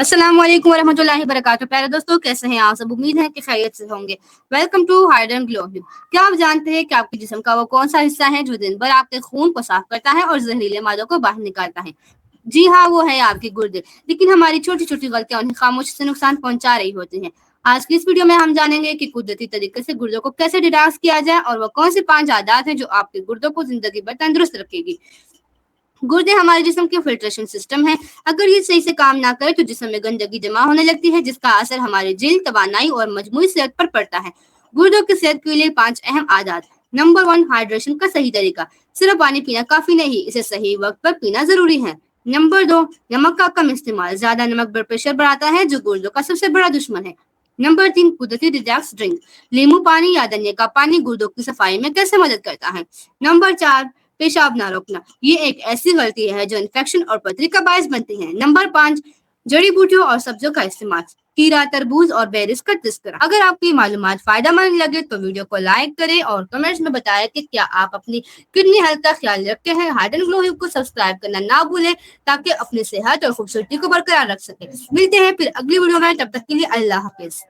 السلام علیکم ورحمۃ اللہ وبرکاتہ. پیارے دوستوں, کیسے ہیں آپ سب؟ امید ہے کہ خیریت سے ہوں گے. ویلکم ٹو ہائیڈن گلو. کیا آپ جانتے ہیں کہ آپ کے جسم کا وہ کون سا حصہ ہے جو دن بھر آپ کے خون کو صاف کرتا ہے اور زہریلے مادوں کو باہر نکالتا ہے؟ جی ہاں, وہ ہے آپ کے گردے. لیکن ہماری چھوٹی چھوٹی غلطیاں انہیں خاموشی سے نقصان پہنچا رہی ہوتی ہیں. آج کی اس ویڈیو میں ہم جانیں گے کہ قدرتی طریقے سے گردوں کو کیسے ڈیٹاکس کیا جائے اور وہ کون سی 5 عادات ہیں جو آپ کے گردوں کو زندگی بھر تندرست رکھے گی. گردے ہمارے جسم کے فلٹریشن سسٹم ہے. اگر یہ صحیح سے کام نہ کرے تو جسم میں گندگی جمع ہونے لگتی ہے, جس کا اثر ہمارے جلد, توانائی اور مجموعی صحت پر پڑتا ہے. گردوں کی صحت کے لیے 5 اہم عادات. نمبر 1, ہائیڈریشن کا صحیح طریقہ. صرف پانی پینا کافی نہیں, اسے صحیح وقت پر پینا ضروری ہے. نمبر 2, نمک کا کم استعمال. زیادہ نمک بلڈ پریشر بڑھاتا ہے جو گردوں کا سب سے بڑا دشمن ہے. نمبر 3, قدرتی ڈیٹاکس ڈرنک. لیمو پانی یا دھنیا کا پانی گردوں کی صفائی میں کیسے مدد کرتا ہے. نمبر 4, پیشاب نہ روکنا. یہ ایک ایسی غلطی ہے جو انفیکشن اور پتھری کا باعث بنتی ہے. نمبر 5, جڑی بوٹیوں اور سبزیوں کا استعمال. کھیرا, تربوز اور بیریز کا تذکرہ. اگر آپ کی معلومات فائدہ مند لگے تو ویڈیو کو لائک کریں اور کمنٹس میں بتائیں کہ کیا آپ اپنی کڈنی ہیلتھ کا خیال رکھتے ہیں. ہائیڈن گلو کو سبسکرائب کرنا نہ بھولیں تاکہ اپنی صحت اور خوبصورتی کو برقرار رکھ سکیں. ملتے ہیں پھر اگلی ویڈیو میں, تب تک کے لیے اللہ حافظ.